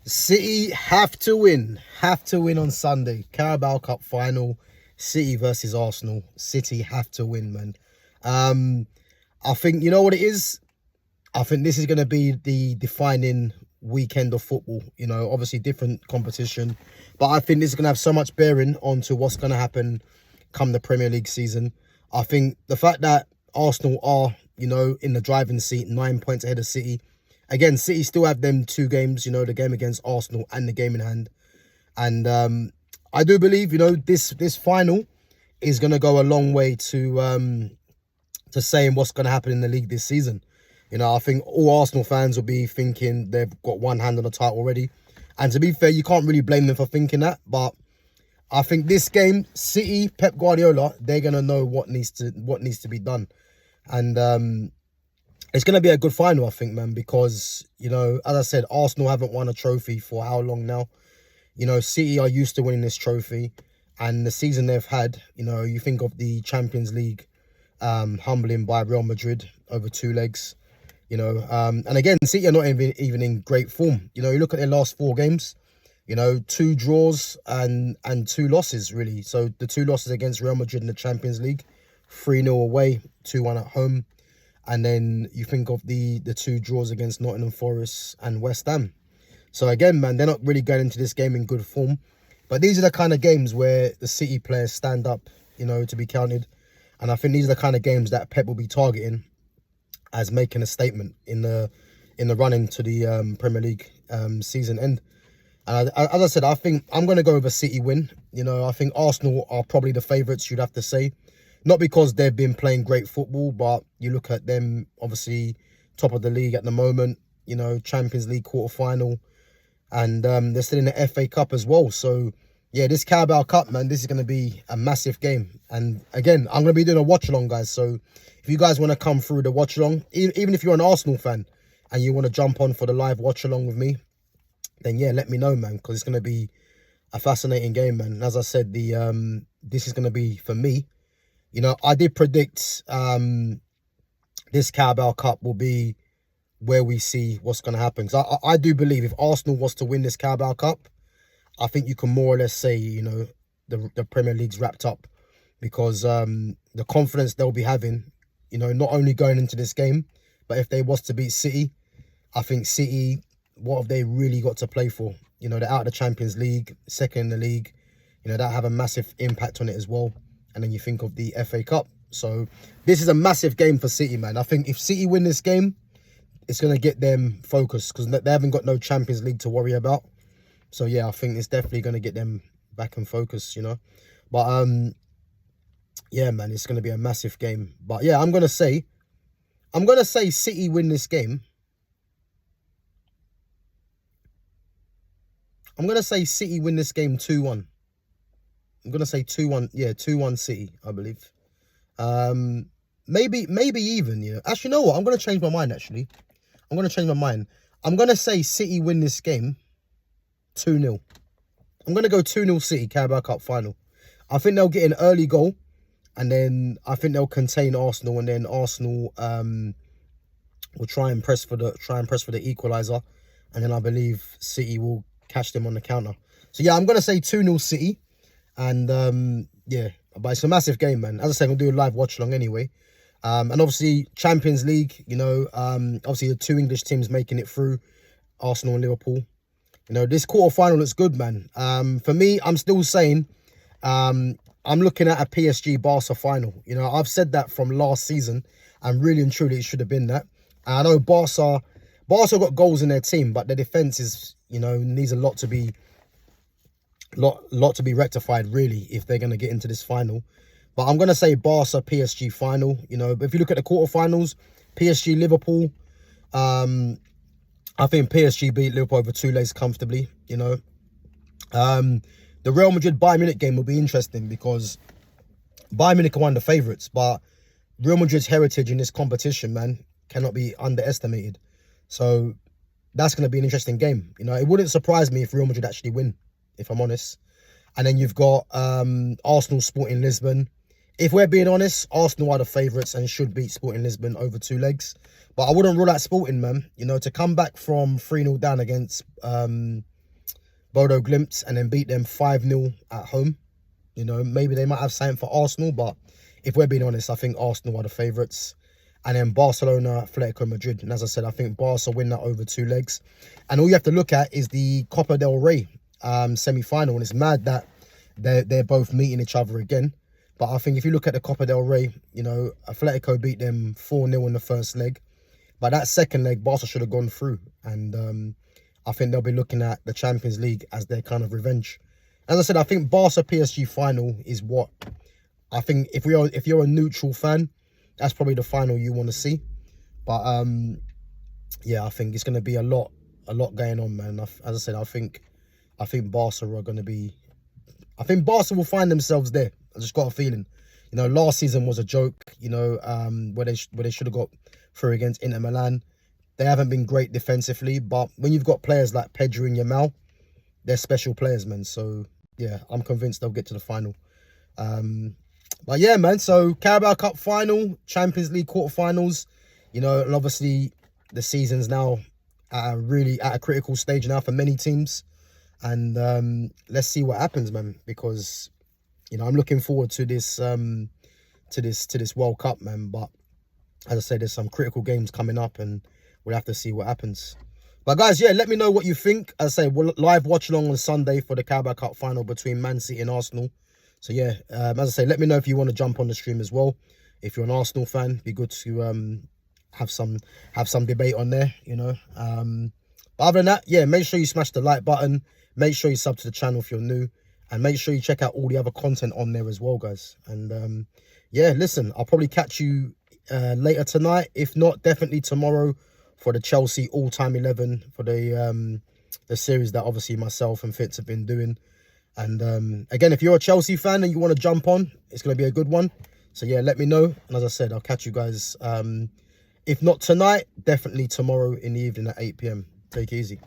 City have to win on Sunday. Carabao Cup final, City versus Arsenal. City have to win, man. I think, you know what it is? I think this is going to be the defining weekend of football. You know, obviously different competition, but I think this is going to have so much bearing onto what's going to happen come the Premier League season. I think the fact that Arsenal are, you know, in the driving seat, 9 points ahead of City. Again, City still have them two games, you know, the game against Arsenal and the game in hand. And I do believe, you know, this final is going to go a long way to saying what's going to happen in the league this season. You know, I think all Arsenal fans will be thinking they've got one hand on the title already. And to be fair, you can't really blame them for thinking that. But I think this game, City, Pep Guardiola, they're going to know what needs to be done. And it's going to be a good final, I think, man, because, you know, as I said, Arsenal haven't won a trophy for how long now? You know, City are used to winning this trophy, and the season they've had, you know, you think of the Champions League humbling by Real Madrid over two legs, you know, and again, City are not even in great form. You know, you look at their last four games, you know, 2 draws and 2 losses, really. So the 2 losses against Real Madrid in the Champions League, 3-0 away, 2-1 at home. And then you think of the 2 draws against Nottingham Forest and West Ham. So again, man, they're not really going into this game in good form. But these are the kind of games where the City players stand up, you know, to be counted. And I think these are the kind of games that Pep will be targeting as making a statement in the run into the Premier League season end. And as I said, I think I'm going to go with a City win. You know, I think Arsenal are probably the favourites, you'd have to say. Not because they've been playing great football, but you look at them, obviously, top of the league at the moment, you know, Champions League quarter-final, and they're still in the FA Cup as well. So, yeah, this Carabao Cup, man, this is going to be a massive game. And, again, I'm going to be doing a watch-along, guys. So, if you guys want to come through the watch-along, even if you're an Arsenal fan and you want to jump on for the live watch-along with me, then, yeah, let me know, man, because it's going to be a fascinating game, man. And as I said, this is going to be, for me, you know, I did predict this Carabao Cup will be where we see what's going to happen. Because I do believe if Arsenal was to win this Carabao Cup, I think you can more or less say, you know, the Premier League's wrapped up. Because the confidence they'll be having, you know, not only going into this game, but if they was to beat City, I think City, what have they really got to play for? You know, they're out of the Champions League, second in the league. You know, that have a massive impact on it as well. And then you think of the FA Cup. So this is a massive game for City, man. I think if City win this game, it's going to get them focused because they haven't got no Champions League to worry about. So, yeah, I think it's definitely going to get them back in focus, you know. But, yeah, man, it's going to be a massive game. But, yeah, I'm going to say City win this game. I'm going to say City win this game 2-1. I'm going to say 2-1. Yeah, 2-1 City, I believe. Maybe even, you know. Actually, you know what? I'm going to change my mind, actually. I'm going to change my mind. I'm going to say City win this game 2-0. I'm going to go 2-0 City, Carabao Cup final. I think they'll get an early goal. And then I think they'll contain Arsenal. And then Arsenal will try and press for the equaliser. And then I believe City will catch them on the counter. So, yeah, I'm going to say 2-0 City. And, yeah, but it's a massive game, man. As I said, I'm going to do a live watch-along anyway. And obviously, Champions League, you know, obviously the 2 English teams making it through, Arsenal and Liverpool. You know, this quarter-final looks good, man. For me, I'm still saying I'm looking at a PSG-Barca final. You know, I've said that from last season, and really and truly it should have been that. And I know Barca got goals in their team, but their defence is, you know, needs a lot to be rectified, really, if they're going to get into this final. But I'm going to say Barca PSG final. You know, but if you look at the quarterfinals, PSG Liverpool, I think PSG beat Liverpool over 2 legs comfortably. You know, the Real Madrid Bayern Munich game will be interesting because Bayern Munich are one of the favourites, but Real Madrid's heritage in this competition, man, cannot be underestimated. So that's going to be an interesting game. You know, it wouldn't surprise me if Real Madrid actually win, if I'm honest. And then you've got Arsenal Sporting Lisbon. If we're being honest, Arsenal are the favourites and should beat Sporting Lisbon over 2 legs. But I wouldn't rule out Sporting, man. You know, to come back from 3-0 down against Bodo Glimt and then beat them 5-0 at home. You know, maybe they might have something for Arsenal, but if we're being honest, I think Arsenal are the favourites. And then Barcelona, Atletico Madrid. And as I said, I think Barca win that over 2 legs. And all you have to look at is the Copa del Rey semi-final. And it's mad that they're both meeting each other again. But I think if you look at the Copa del Rey, you know, Atletico beat them 4-0 in the first leg. But that second leg, Barca should have gone through. And I think they'll be looking at the Champions League as their kind of revenge. As I said, I think Barca PSG final is what I think if you're a neutral fan, that's probably the final you want to see. But yeah, I think it's going to be a lot going on, man. As I said, I think Barca are going to be. I think Barca will find themselves there. I just got a feeling. You know, last season was a joke. You know, where they should have got through against Inter Milan. They haven't been great defensively, but when you've got players like Pedro and Yamal, they're special players, man. So yeah, I'm convinced they'll get to the final. But yeah, man, so Carabao Cup final, Champions League quarterfinals, you know, and obviously the season's now really at a critical stage now for many teams. And let's see what happens, man, because, you know, I'm looking forward to this World Cup, man. But as I said, there's some critical games coming up and we'll have to see what happens. But guys, yeah, let me know what you think. As I say, we'll live watch along on Sunday for the Carabao Cup final between Man City and Arsenal. So yeah, as I say, let me know if you want to jump on the stream as well. If you're an Arsenal fan, be good to have some debate on there, you know. But other than that, yeah, make sure you smash the like button. Make sure you sub to the channel if you're new, and make sure you check out all the other content on there as well, guys. And yeah, listen, I'll probably catch you later tonight. If not, definitely tomorrow for the Chelsea all-time 11 for the series that obviously myself and Fitz have been doing. And again, if you're a Chelsea fan and you want to jump on, it's going to be a good one. So yeah, let me know. And as I said, I'll catch you guys, if not tonight, definitely tomorrow in the evening at 8 PM. Take it easy.